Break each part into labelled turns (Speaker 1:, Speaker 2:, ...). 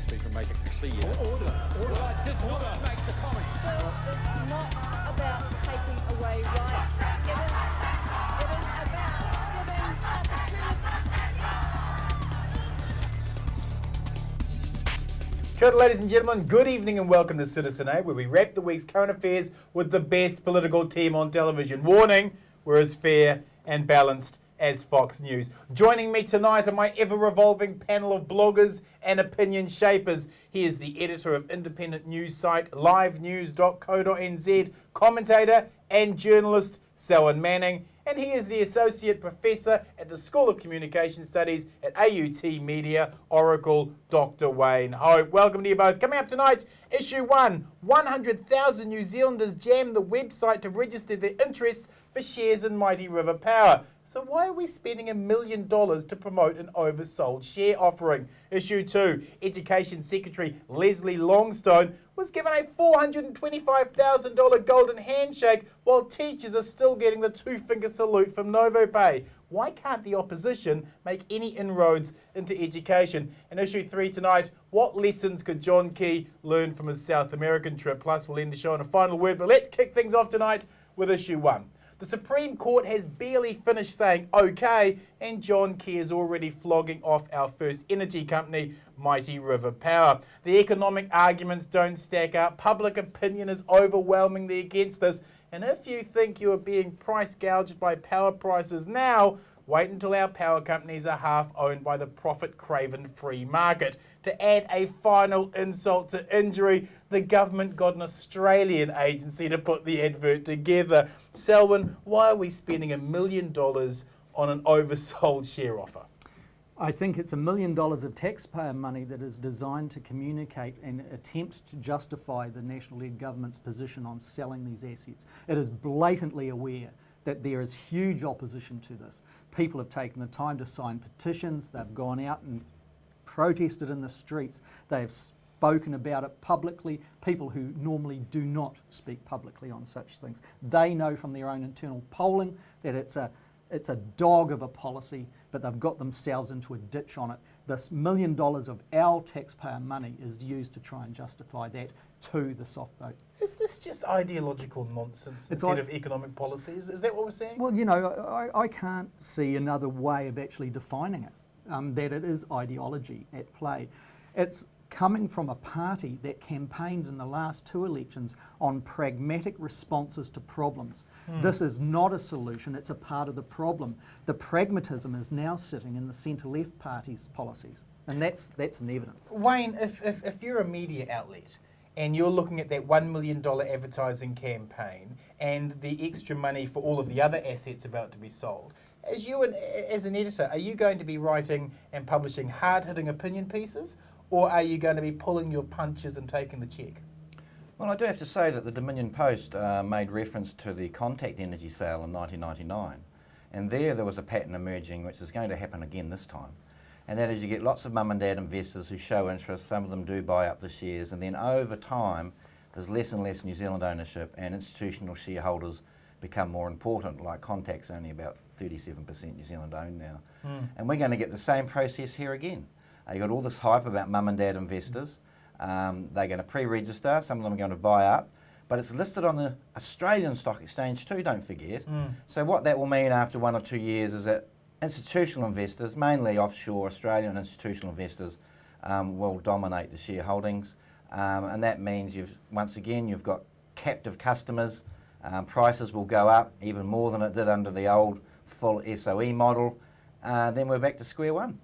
Speaker 1: Speaker, make it clear.
Speaker 2: Order. Well, I did not make the comment.
Speaker 3: Bill is not about taking away rights. It is about giving opportunity.
Speaker 4: Good, ladies and gentlemen, good evening and welcome to Citizen A, where we wrap the week's current affairs with the best political team on television. Warning, we're as fair and balanced as Fox News. Joining me tonight are my ever-revolving panel of bloggers and opinion shapers. He is the editor of independent news site livenews.co.nz, commentator and journalist Selwyn Manning, and he is the associate professor at the School of Communication Studies at AUT Media, Oracle, Dr. Wayne Hope. Welcome to you both. Coming up tonight, issue 1, 100,000 New Zealanders jam the website to register their interests for shares in Mighty River Power. So why are we spending $1 million to promote an oversold share offering? Issue 2, Education Secretary Leslie Longstone was given a $425,000 golden handshake while teachers are still getting the two-finger salute from NovoPay. Why can't the opposition make any inroads into education? And issue 3 tonight, what lessons could John Key learn from his South American trip? Plus, we'll end the show on a final word, but let's kick things off tonight with issue 1. The Supreme Court has barely finished saying okay, and John Key is already flogging off our first energy company, Mighty River Power. The economic arguments don't stack up. Public opinion is overwhelmingly against this. And if you think you are being price gouged by power prices now, wait until our power companies are half owned by the profit-craven free market. To add a final insult to injury, the government got an Australian agency to put the advert together. Selwyn, why are we spending $1 million on an oversold share offer?
Speaker 5: I think it's $1 million of taxpayer money that is designed to communicate and attempt to justify the national-led government's position on selling these assets. It is blatantly aware that there is huge opposition to this. People have taken the time to sign petitions, they've gone out and protested in the streets, they've spoken about it publicly, people who normally do not speak publicly on such things. They know from their own internal polling that it's a dog of a policy, but they've got themselves into a ditch on it. This $1 million of our taxpayer money is used to try and justify that to the soft vote.
Speaker 4: Is this just ideological nonsense instead of economic policies? Is that what we're saying?
Speaker 5: Well, you know, I can't see another way of actually defining it, that it is ideology at play. It's coming from a party that campaigned in the last 2 elections on pragmatic responses to problems. This is not a solution, it's a part of the problem. The pragmatism is now sitting in the centre-left party's policies, and that's an evidence.
Speaker 4: Wayne, if you're a media outlet and you're looking at that $1 million advertising campaign and the extra money for all of the other assets about to be sold, as an editor, are you going to be writing and publishing hard-hitting opinion pieces, or are you going to be pulling your punches and taking the cheque?
Speaker 6: Well, I do have to say that the Dominion Post made reference to the Contact Energy sale in 1999, and there was a pattern emerging which is going to happen again this time, and that is you get lots of mum and dad investors who show interest, some of them do buy up the shares, and then over time there's less and less New Zealand ownership and institutional shareholders become more important, like Contact's only about 37% New Zealand owned now. And we're going to get the same process here again. You've got all this hype about mum and dad investors. They're going to pre-register, some of them are going to buy up, but it's listed on the Australian Stock Exchange too, don't forget. So what that will mean after 1 or 2 years is that institutional investors, mainly offshore Australian institutional investors, will dominate the shareholdings, and that means once again you've got captive customers, prices will go up even more than it did under the old full SOE model, then we're back to square one.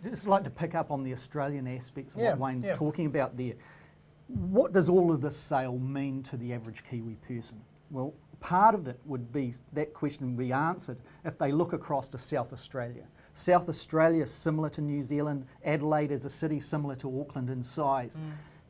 Speaker 5: Just like to pick up on the Australian aspects of what Wayne's talking about there. What does all of this sale mean to the average Kiwi person? Well, part of it would be, that question would be answered if they look across to South Australia. South Australia is similar to New Zealand, Adelaide is a city similar to Auckland in size.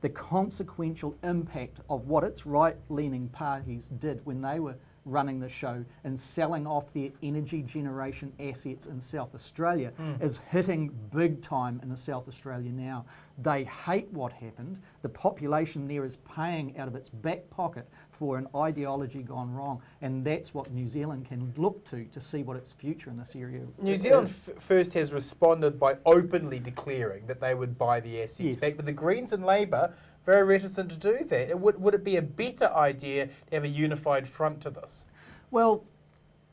Speaker 5: The consequential impact of what its right-leaning parties did when they were running the show and selling off their energy generation assets in South Australia is hitting big time in South Australia now. They hate what happened. The population there is paying out of its back pocket for an ideology gone wrong, and that's what New Zealand can look to see what its future in this area
Speaker 4: New
Speaker 5: is.
Speaker 4: Zealand first has responded by openly declaring that they would buy the assets
Speaker 5: Yes.
Speaker 4: back, but the Greens and Labour very reticent to do that. Would it be a better idea to have a unified front to this?
Speaker 5: Well,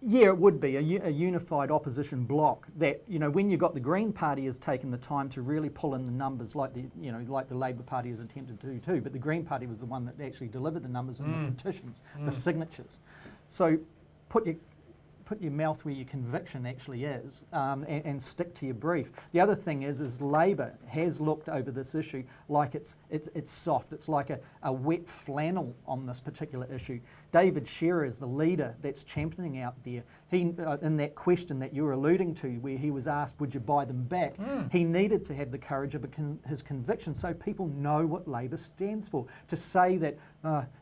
Speaker 5: yeah, it would be a unified opposition bloc that, when you've got the Green Party has taken the time to really pull in the numbers like the Labour Party has attempted to do too, but the Green Party was the one that actually delivered the numbers and the petitions, the signatures. So put your mouth where your conviction actually is, and stick to your brief. The other thing is Labour has looked over this issue like it's soft. It's like a wet flannel on this particular issue. David Shearer is the leader that's championing out there. He, in that question that you were alluding to, where he was asked, would you buy them back? He needed to have the courage of his conviction so people know what Labour stands for. To say that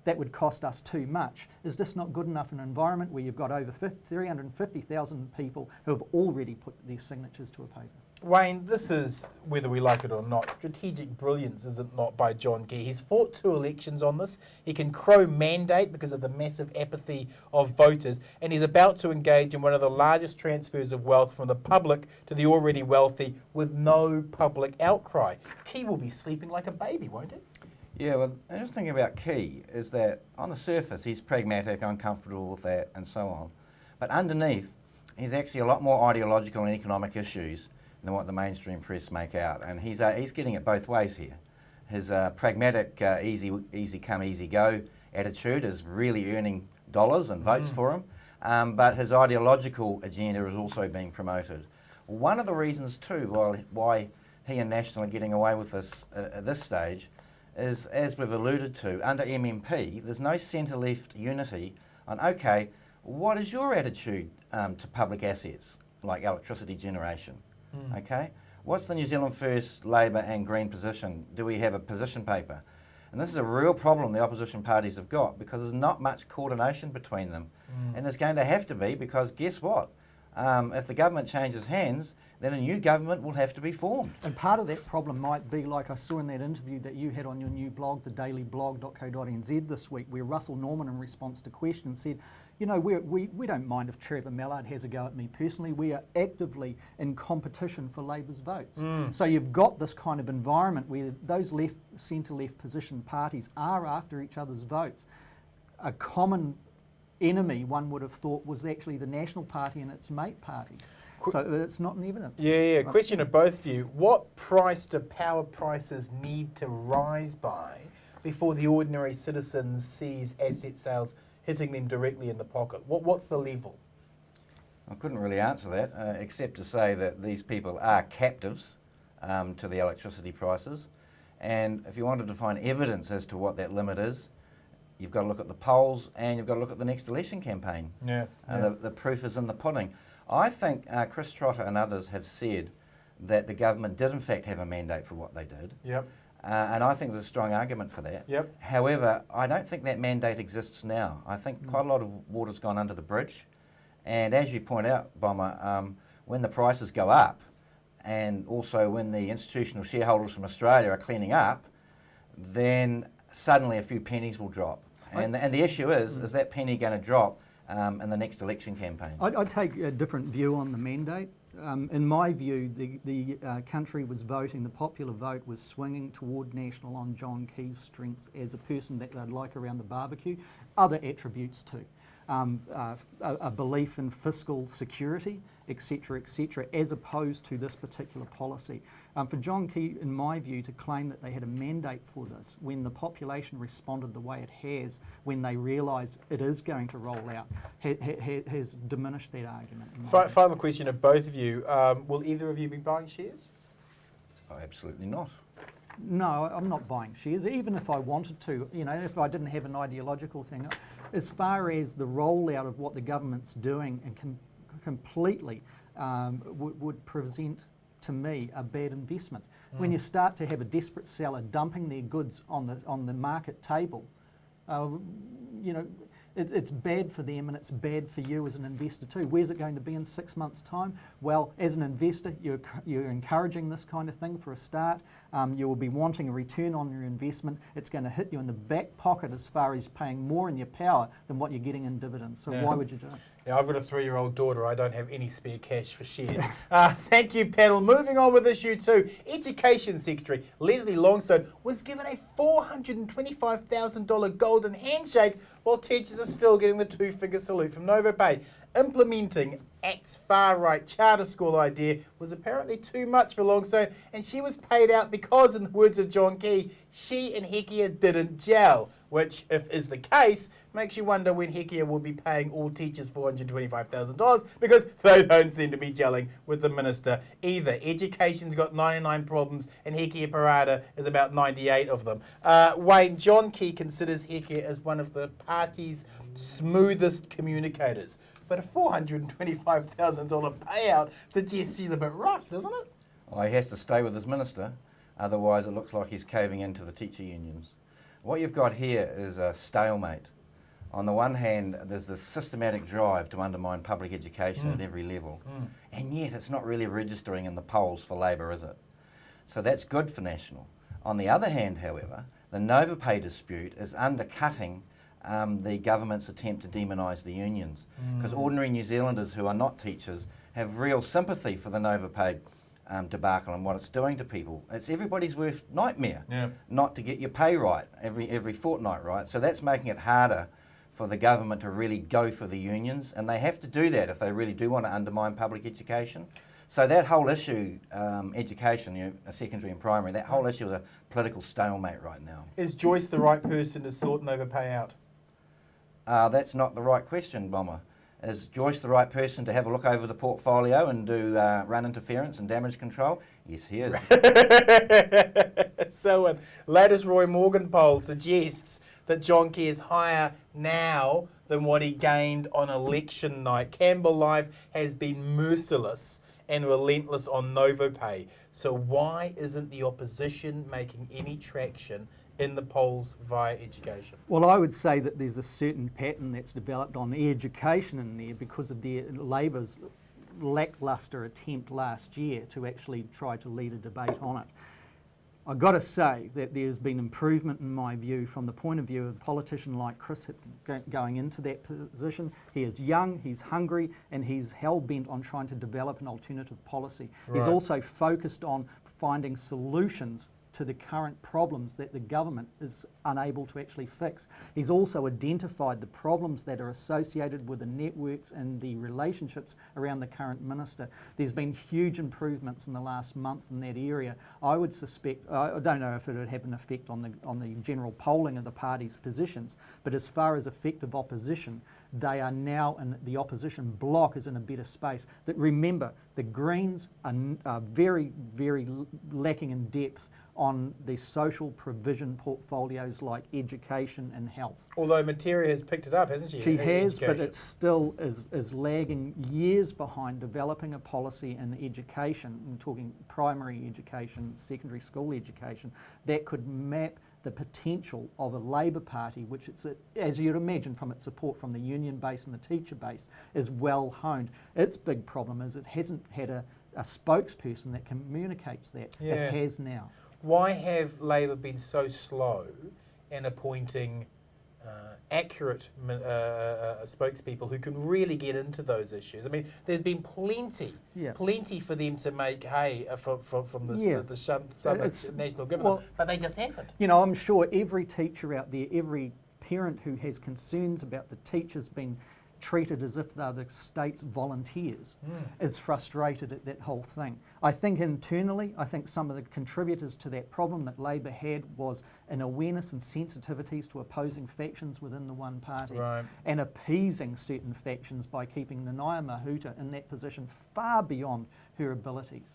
Speaker 5: that would cost us too much is just not good enough in an environment where you've got over 350,000 people who have already put their signatures to a paper.
Speaker 4: Wayne, this is, whether we like it or not, strategic brilliance, is it not, by John Key? He's fought 2 elections on this. He can crow mandate because of the massive apathy of voters, and he's about to engage in one of the largest transfers of wealth from the public to the already wealthy with no public outcry. Key will be sleeping like a baby, won't it?
Speaker 6: Yeah, well, the interesting thing about Key is that on the surface he's pragmatic, uncomfortable with that and so on. But underneath, he's actually a lot more ideological and economic issues than what the mainstream press make out. And he's getting it both ways here. His pragmatic, easy come, easy go attitude is really earning dollars and votes for him. But his ideological agenda is also being promoted. One of the reasons too why he and National are getting away with this at this stage is, as we've alluded to, under MMP, there's no centre-left unity on, okay, what is your attitude to public assets like electricity generation? Okay, what's the New Zealand First, Labour and Green position? Do we have a position paper? And this is a real problem the opposition parties have got because there's not much coordination between them. And there's going to have to be because guess what? If the government changes hands, then a new government will have to be formed.
Speaker 5: And part of that problem might be, like I saw in that interview that you had on your new blog, thedailyblog.co.nz this week, where Russell Norman, in response to questions, said, we don't mind if Trevor Mallard has a go at me personally. We are actively in competition for Labour's votes. So you've got this kind of environment where those centre-left positioned parties are after each other's votes. A common enemy, one would have thought, was actually the National Party and its mate party. So it's not in evidence.
Speaker 4: Yeah. Question to both of you. What price do power prices need to rise by before the ordinary citizen sees asset sales hitting them directly in the pocket? What's the level?
Speaker 6: I couldn't really answer that, except to say that these people are captives to the electricity prices. And if you wanted to find evidence as to what that limit is, you've got to look at the polls and you've got to look at the next election campaign. The proof is in the pudding. I think Chris Trotter and others have said that the government did in fact have a mandate for what they did. And I think there's a strong argument for that. However, I don't think that mandate exists now. I think quite a lot of water's gone under the bridge. And as you point out, Bomber, when the prices go up, and also when the institutional shareholders from Australia are cleaning up, then suddenly a few pennies will drop. And the issue is that penny going to drop in the next election campaign?
Speaker 5: I take a different view on the mandate. In my view, the country was voting, the popular vote was swinging toward National on John Key's strengths as a person that they'd like around the barbecue, other attributes too. A belief in fiscal security, etc., as opposed to this particular policy. For John Key, in my view, to claim that they had a mandate for this when the population responded the way it has, when they realised it is going to roll out, has diminished that argument.
Speaker 4: Final question of both of you. Will either of you be buying shares?
Speaker 6: Oh, absolutely not.
Speaker 5: No, I'm not buying shares, even if I wanted to, if I didn't have an ideological thing. As far as the rollout of what the government's doing and completely would present to me a bad investment. When you start to have a desperate seller dumping their goods on the market table, It's bad for them and it's bad for you as an investor too. Where's it going to be in 6 months' time? Well, as an investor, you're encouraging this kind of thing for a start. You will be wanting a return on your investment. It's going to hit you in the back pocket as far as paying more in your power than what you're getting in dividends. So why would you do it?
Speaker 4: Yeah, I've got a 3-year-old daughter. I don't have any spare cash for shares. Thank you, panel. Moving on with issue 2. Education Secretary Leslie Longstone was given a $425,000 golden handshake while teachers are still getting the 2-finger salute from NovaPay. Implementing ACT's far-right charter school idea was apparently too much for Longstone, and she was paid out because, in the words of John Key, she and Hekia didn't gel, which, if is the case, makes you wonder when Hekia will be paying all teachers $425,000 because they don't seem to be gelling with the minister either. Education's got 99 problems and Hekia Parada is about 98 of them. Wayne, John Key considers Hekia as one of the party's smoothest communicators. But a $425,000 payout suggests she's a bit rough, doesn't it?
Speaker 6: Well, he has to stay with his minister, otherwise it looks like he's caving into the teacher unions. What you've got here is a stalemate. On the one hand, there's this systematic drive to undermine public education at every level, and yet it's not really registering in the polls for Labor, is it? So that's good for National. On the other hand, however, the NovaPay dispute is undercutting the government's attempt to demonise the unions, because ordinary New Zealanders who are not teachers have real sympathy for the NovaPay debacle and what it's doing to people. It's everybody's worst nightmare not to get your pay right every fortnight, right? So that's making it harder for the government to really go for the unions, and they have to do that if they really do want to undermine public education. So that whole issue, education, secondary and primary, that whole issue is a political stalemate right now.
Speaker 4: Is Joyce the right person to sort NovaPay out?
Speaker 6: That's not the right question, Bomber. Is Joyce the right person to have a look over the portfolio and do run interference and damage control? Yes, he is.
Speaker 4: Selwyn, latest Roy Morgan poll suggests that John Key is higher now than what he gained on election night. Campbell Live has been merciless and relentless on NovaPay. So why isn't the opposition making any traction in the polls via education?
Speaker 5: Well, I would say that there's a certain pattern that's developed on education in there because of their Labor's lacklustre attempt last year to actually try to lead a debate on it. I've got to say that there's been improvement in my view from the point of view of a politician like Chris going into that position. He is young, he's hungry, and he's hell-bent on trying to develop an alternative policy. Right. He's also focused on finding solutions to the current problems that the government is unable to actually fix. He's also identified the problems that are associated with the networks and the relationships around the current minister. There's been huge improvements in the last month in that area. I would suspect, I don't know if it would have an effect on the general polling of the party's positions, but as far as effective opposition, they are now, in the opposition bloc is in a better space. That remember, the Greens are very, very lacking in depth on the social provision portfolios like education and health.
Speaker 4: Although Materia has picked it up, hasn't she?
Speaker 5: She has, but it still is lagging years behind developing a policy in education, I'm talking primary education, secondary school education, that could map the potential of a Labor Party, which it's, as you'd imagine from its support from the union base and the teacher base, is well honed. Its big problem is it hasn't had a spokesperson that communicates that.
Speaker 4: Yeah.
Speaker 5: It has now.
Speaker 4: Why have Labor been so slow in appointing accurate spokespeople who can really get into those issues? I mean, there's been plenty for them to make hay from the Southern National Government, but they just haven't.
Speaker 5: You know, I'm sure every teacher out there, every parent who has concerns about the teachers being treated as if they're the state's volunteers is frustrated at that whole thing. I think internally, I think some of the contributors to that problem that Labor had was an awareness and sensitivities to opposing factions within the one party, and appeasing certain factions by keeping Nanaia Mahuta in that position far beyond her abilities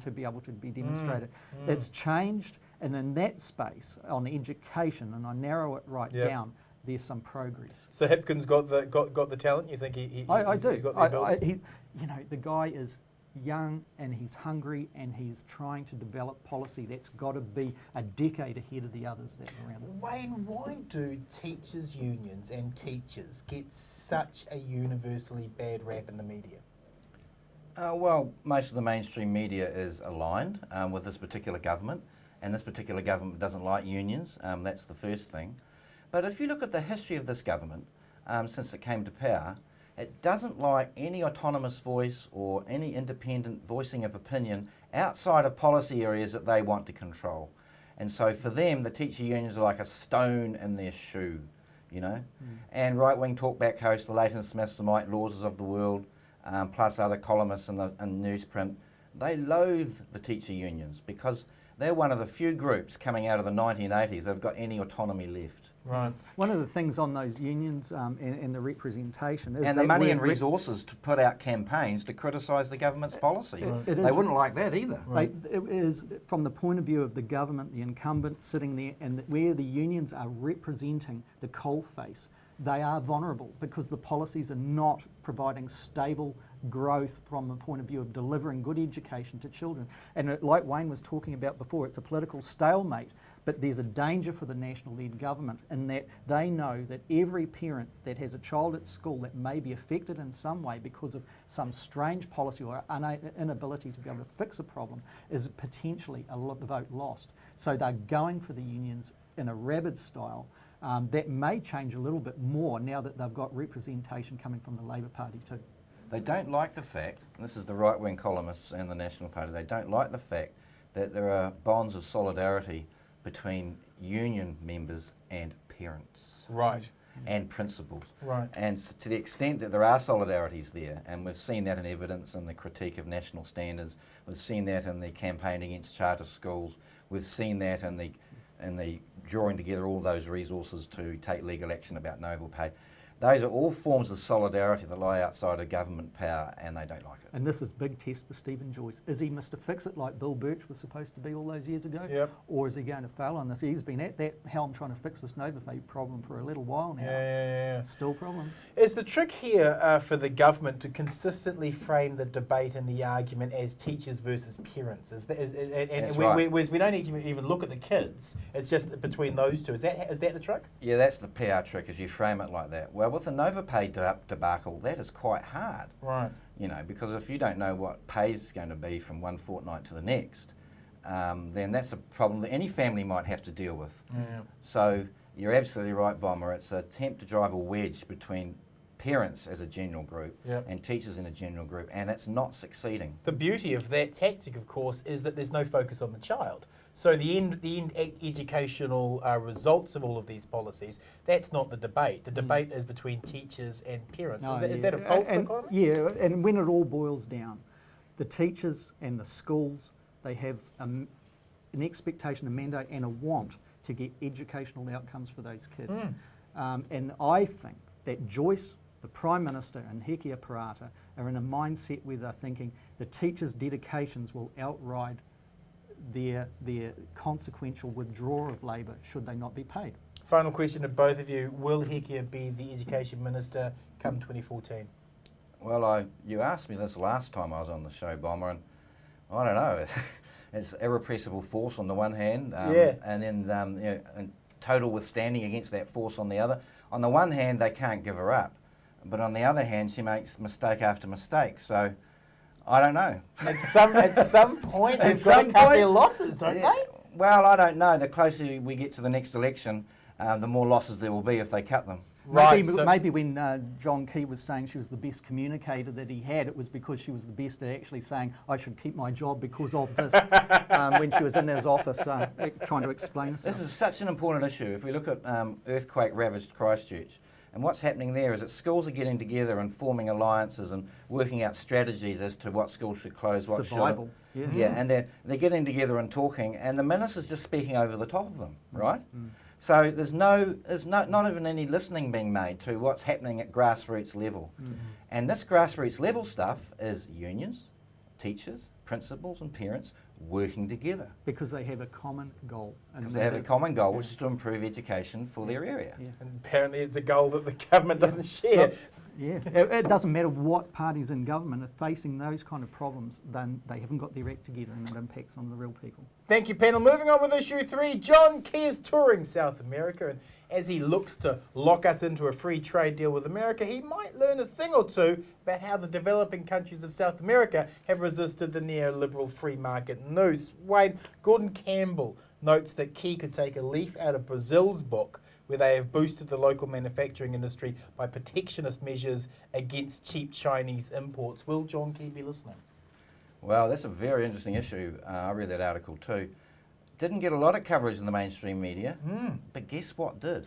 Speaker 5: to be able to be demonstrated. It's changed, and in that space on education, and I narrow it down, there's some progress.
Speaker 4: So Hipkins got the talent. You think I do.
Speaker 5: He's got the ability? You know, the guy is young and he's hungry and he's trying to develop policy that's got to be a decade ahead of the others that are around it.
Speaker 4: Wayne, why do teachers' unions and teachers get such a universally bad rap in the media?
Speaker 6: Well, most of the mainstream media is aligned with this particular government, and this particular government doesn't like unions. That's the first thing. But if you look at the history of this government since it came to power, it doesn't like any autonomous voice or any independent voicing of opinion outside of policy areas that they want to control. And so for them, the teacher unions are like a stone in their shoe, you know. And right-wing talkback hosts, the Leighton Smiths, the Mike Lawses of the world, plus other columnists in newsprint, they loathe the teacher unions because they're one of the few groups coming out of the 1980s that have got any autonomy left.
Speaker 4: Right.
Speaker 5: One of the things on those unions and the representation is
Speaker 6: And the
Speaker 5: that
Speaker 6: money
Speaker 5: we're
Speaker 6: and resources to put out campaigns to criticise the government's policies.
Speaker 5: It
Speaker 6: They
Speaker 5: is-
Speaker 6: wouldn't like that either.
Speaker 5: It is from the point of view of the government, the incumbent sitting there, and where the unions are representing the coalface, they are vulnerable because the policies are not providing stable growth from the point of view of delivering good education to children. And like Wayne was talking about before, it's a political stalemate, but there's a danger for the national-led government in that they know that every parent that has a child at school that may be affected in some way because of some strange policy or inability to be able to fix a problem is potentially a vote lost. So they're going for the unions in a rabid style. That may change a little bit more now that they've got representation coming from the Labor Party too.
Speaker 6: They don't like the fact, and this is the right-wing columnists and the National Party, they don't like the fact that there are bonds of solidarity between union members and parents.
Speaker 4: Right.
Speaker 6: And principals.
Speaker 4: Right.
Speaker 6: And to the extent that there are solidarities there, and we've seen that in evidence in the critique of national standards, we've seen that in the campaign against charter schools, we've seen that in the drawing together all those resources to take legal action about no pay. Those are all forms of solidarity that lie outside of government power, and they don't like it.
Speaker 5: And this is big test for Stephen Joyce. Is he Mr. Fix-It like Bill Birch was supposed to be all those years ago?
Speaker 4: Yep.
Speaker 5: Or is he going to fail on this? He's been at that helm trying to fix this Novapay problem for a little while now.
Speaker 4: Yeah.
Speaker 5: Still problem.
Speaker 4: Is the trick here for the government to consistently frame the debate and the argument as teachers versus parents?
Speaker 6: That's
Speaker 4: we,
Speaker 6: right.
Speaker 4: we don't even look at the kids. It's just between those two. Is that the trick?
Speaker 6: Yeah, that's the PR trick, is you frame it like that. Well, with the Novapay debacle, that is quite hard.
Speaker 4: Right.
Speaker 6: You know, because if you don't know what pay is going to be from one fortnight to the next, then that's a problem that any family might have to deal with.
Speaker 4: Yeah.
Speaker 6: So you're absolutely right, Bomber. It's an attempt to drive a wedge between parents as a general group
Speaker 4: Yep.
Speaker 6: and teachers in a general group, and it's not succeeding.
Speaker 4: The beauty of that tactic, of course, is that there's no focus on the child. So the end educational results of all of these policies, that's not the debate. The debate is between teachers and parents. Is that a false dichotomy?
Speaker 5: Yeah, and when it all boils down, the teachers and the schools, they have an expectation, a mandate and a want to get educational outcomes for those kids. And I think that Joyce, the Prime Minister, and Hekia Parata are in a mindset where they're thinking the teachers' dedications will outride their consequential withdrawal of labour should they not be paid.
Speaker 4: Final question to both of you. Will Hekia be the Education Minister come 2014?
Speaker 6: Well, you asked me this last time I was on the show, Bomber, and I don't know. It's irrepressible force on the one hand, and then and total withstanding against that force on the other. On the one hand, they can't give her up, but on the other hand, she makes mistake after mistake. So I don't know.
Speaker 4: At some point, they've got
Speaker 6: some
Speaker 4: to cut
Speaker 6: point-
Speaker 4: their losses, don't
Speaker 6: Yeah,
Speaker 4: they?
Speaker 6: well, I don't know. The closer we get to the next election, the more losses there will be if they cut them.
Speaker 4: Right.
Speaker 5: Maybe when John Key was saying she was the best communicator that he had, it was because she was the best at actually saying, I should keep my job because of this, when she was in his office trying to explain herself.
Speaker 6: This is such an important issue. If we look at earthquake-ravaged Christchurch, and what's happening there is that schools are getting together and forming alliances and working out strategies as to what schools should close, what
Speaker 5: Survival,
Speaker 6: shouldn't.
Speaker 5: yeah.
Speaker 6: And they're getting together and talking, and the minister's just speaking over the top of them, right? So there's not even any listening being made to what's happening at grassroots level. And this grassroots level stuff is unions, teachers, principals and parents working together.
Speaker 5: Because they have a common goal.
Speaker 6: Because they have a common goal, which is to improve education for their area.
Speaker 5: Yeah.
Speaker 4: And apparently it's a goal that the government doesn't share.
Speaker 5: Yeah, it doesn't matter what parties in government are facing those kind of problems, then they haven't got their act together and it impacts on the real people.
Speaker 4: Thank you, panel. Moving on with issue 3, John Key is touring South America, and as he looks to lock us into a free trade deal with America, he might learn a thing or two about how the developing countries of South America have resisted the neoliberal free market noose. Wayne, Gordon Campbell notes that Key could take a leaf out of Brazil's book, where they have boosted the local manufacturing industry by protectionist measures against cheap Chinese imports. Will John Key be listening?
Speaker 6: Well, that's a very interesting issue. I read that article too. Didn't get a lot of coverage in the mainstream media, but guess what did?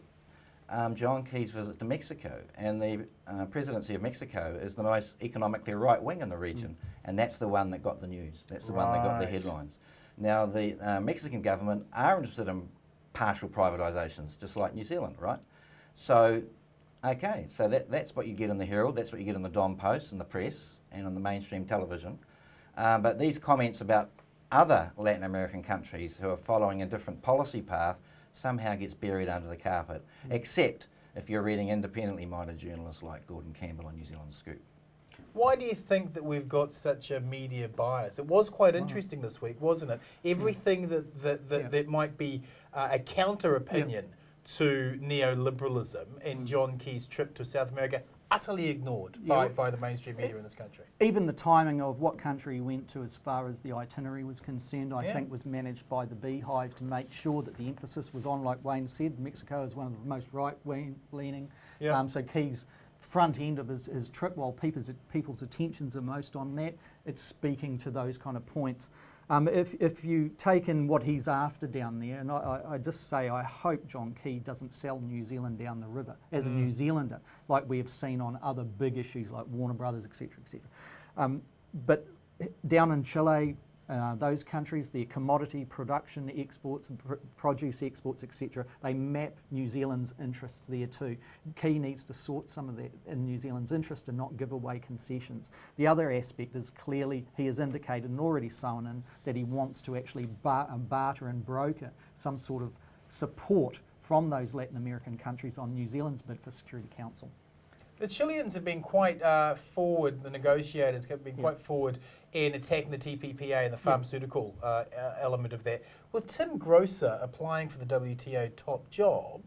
Speaker 6: John Key's visit to Mexico, and the presidency of Mexico is the most economically right-wing in the region, and that's the one that got the news. That's the one that got the headlines. Now, the Mexican government are interested in partial privatisations, just like New Zealand, right? So, okay, so that's what you get in the Herald, that's what you get in the Don Post, in the press, and on the mainstream television. But these comments about other Latin American countries who are following a different policy path somehow gets buried under the carpet, except if you're reading independently minded journalists like Gordon Campbell on New Zealand Scoop.
Speaker 4: Why do you think that we've got such a media bias? It was quite interesting this week, wasn't it? Everything that might be a counter opinion to neoliberalism and John Key's trip to South America, utterly ignored by the mainstream media in this country.
Speaker 5: Even the timing of what country he went to as far as the itinerary was concerned, I think was managed by the Beehive to make sure that the emphasis was on, like Wayne said, Mexico is one of the most right-leaning. So Key's front end of his trip, while people's attentions are most on that, it's speaking to those kind of points. If you take in what he's after down there, and I just say I hope John Key doesn't sell New Zealand down the river as a New Zealander, like we have seen on other big issues like Warner Brothers, etc., etc. But down in Chile, those countries, their commodity production, exports, produce exports, etc., they map New Zealand's interests there too. Key needs to sort some of that in New Zealand's interest and not give away concessions. The other aspect is clearly he has indicated and already sown in that he wants to actually barter and broker some sort of support from those Latin American countries on New Zealand's bid for Security Council.
Speaker 4: The Chileans have been quite forward, the negotiators have been quite forward in attacking the TPPA and the pharmaceutical element of that. With Tim Grosser applying for the WTO top job,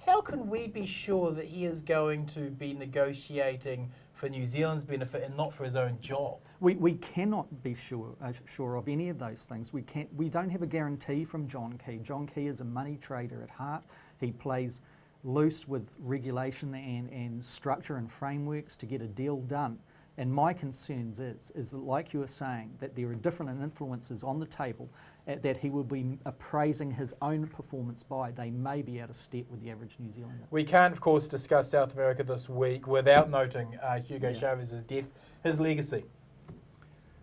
Speaker 4: how can we be sure that he is going to be negotiating for New Zealand's benefit and not for his own job?
Speaker 5: We cannot be sure of any of those things. We don't have a guarantee from John Key. John Key is a money trader at heart. He plays loose with regulation and structure and frameworks to get a deal done. And my concerns is that, like you were saying, that there are different influences on the table that he will be appraising his own performance by. They may be out of step with the average New Zealander.
Speaker 4: We can't, of course, discuss South America this week without noting Hugo Chavez's death, his legacy.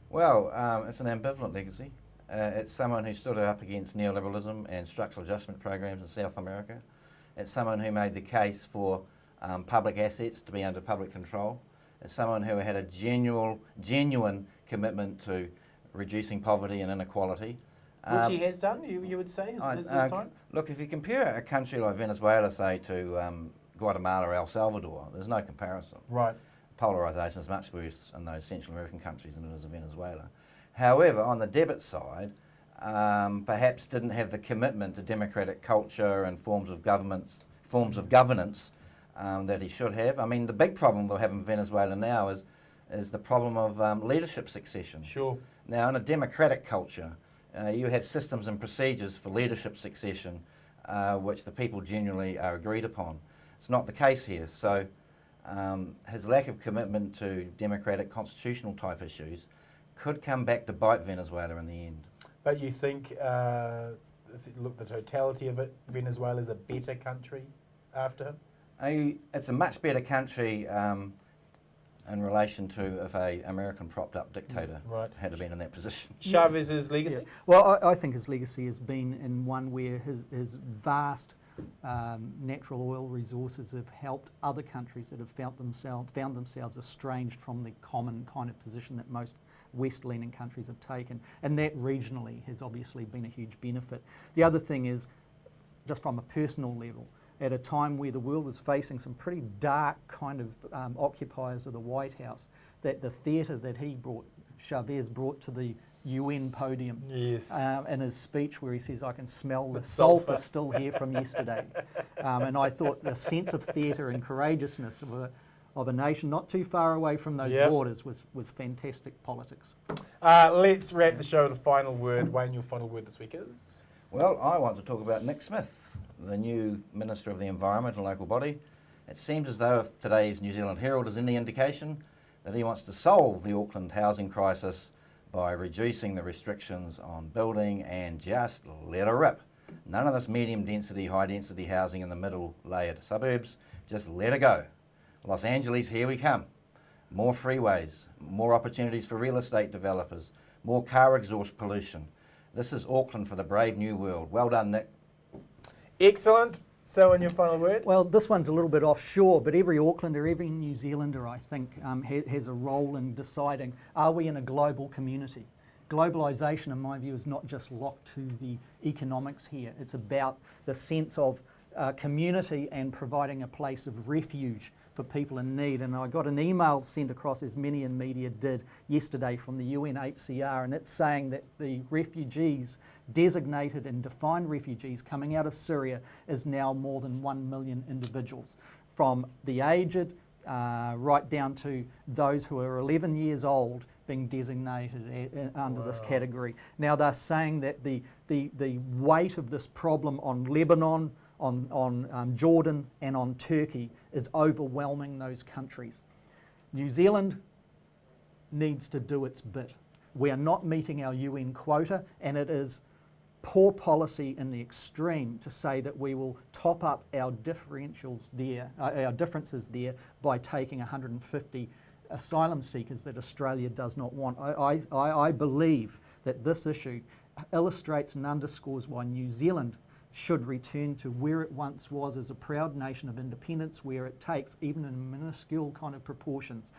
Speaker 6: Well, it's an ambivalent legacy. It's someone who stood up against neoliberalism and structural adjustment programs in South America. It's someone who made the case for public assets to be under public control. It's someone who had a genuine commitment to reducing poverty and inequality.
Speaker 4: Which he has done, you would say, his time?
Speaker 6: Look, if you compare a country like Venezuela, say, to Guatemala or El Salvador, there's no comparison.
Speaker 4: Right.
Speaker 6: Polarisation is much worse in those Central American countries than it is in Venezuela. However, on the debit side, perhaps didn't have the commitment to democratic culture and forms of governance that he should have. I mean, the big problem we'll have in Venezuela now is the problem of leadership succession.
Speaker 4: Sure.
Speaker 6: Now, in a democratic culture, you have systems and procedures for leadership succession which the people genuinely are agreed upon. It's not the case here. So his lack of commitment to democratic constitutional type issues could come back to bite Venezuela in the end.
Speaker 4: But you think, if you look at the totality of it, Venezuela is a better country after him?
Speaker 6: It's a much better country in relation to if a American propped up dictator had been in that position.
Speaker 4: Chavez's legacy?
Speaker 5: Yeah. Well, I think his legacy has been in one where his vast natural oil resources have helped other countries that have found themselves estranged from the common kind of position that most West-leaning countries have taken, and that regionally has obviously been a huge benefit. The other thing is, just from a personal level, at a time where the world was facing some pretty dark kind of occupiers of the White House, that the theatre that Chavez brought to the UN podium
Speaker 4: Yes.
Speaker 5: in his speech, where he says, "I can smell the sulphur still here from yesterday." And I thought the sense of theatre and courageousness of a nation not too far away from those borders was fantastic politics.
Speaker 4: Let's wrap the show with a final word. Wayne, your final word this week is?
Speaker 6: Well, I want to talk about Nick Smith, the new Minister of the Environment and Local Body. It seems as though if today's New Zealand Herald is any indication, that he wants to solve the Auckland housing crisis by reducing the restrictions on building and just let her rip. None of this medium density, high density housing in the middle layered suburbs, just let her go. Los Angeles, here we come. More freeways, more opportunities for real estate developers, more car exhaust pollution. This is Auckland for the brave new world. Well done, Nick.
Speaker 4: Excellent. So, in your final word?
Speaker 5: Well, this one's a little bit offshore, but every Aucklander, every New Zealander, I think, has a role in deciding, are we in a global community? Globalisation, in my view, is not just locked to the economics here. It's about the sense of community and providing a place of refuge for people in need. And I got an email sent across, as many in media did yesterday, from the UNHCR, and it's saying that the refugees, designated and defined refugees coming out of Syria, is now more than 1 million individuals, from the aged right down to those who are 11 years old being designated under this category. Now they're saying that the weight of this problem on Lebanon, on Jordan and on Turkey is overwhelming those countries. New Zealand needs to do its bit. We are not meeting our UN quota, and it is poor policy in the extreme to say that we will top up our differentials there, our differences there, by taking 150 asylum seekers that Australia does not want. I believe that this issue illustrates and underscores why New Zealand should return to where it once was as a proud nation of independence, where it takes, even in minuscule kind of proportions,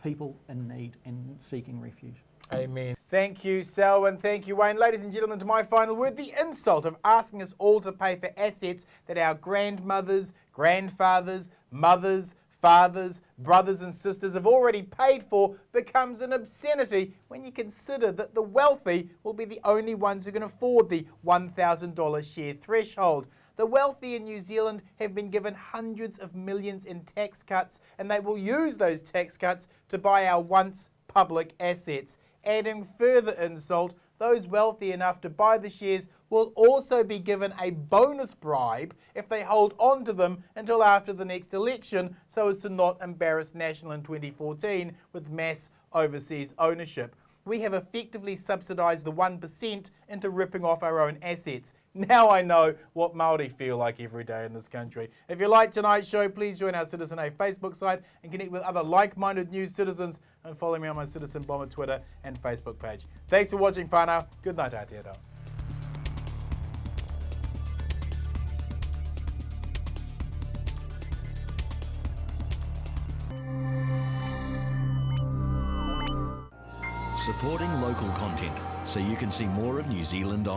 Speaker 5: people in need and seeking refuge.
Speaker 4: Amen. Thank you, Selwyn. Thank you, Wayne. Ladies and gentlemen, to my final word, the insult of asking us all to pay for assets that our grandmothers, grandfathers, mothers, fathers, brothers and sisters have already paid for becomes an obscenity when you consider that the wealthy will be the only ones who can afford the $1,000 share threshold. The wealthy in New Zealand have been given hundreds of millions in tax cuts, and they will use those tax cuts to buy our once public assets. Adding further insult, those wealthy enough to buy the shares will also be given a bonus bribe if they hold on to them until after the next election, so as to not embarrass National in 2014 with mass overseas ownership. We have effectively subsidised the 1% into ripping off our own assets. Now I know what Māori feel like every day in this country. If you like tonight's show, please join our Citizen A Facebook site and connect with other like-minded news citizens, and follow me on my Citizen Bomber Twitter and Facebook page. Thanks for watching, whānau. Good night, Aotearoa.
Speaker 1: Supporting local content so you can see more of New Zealand on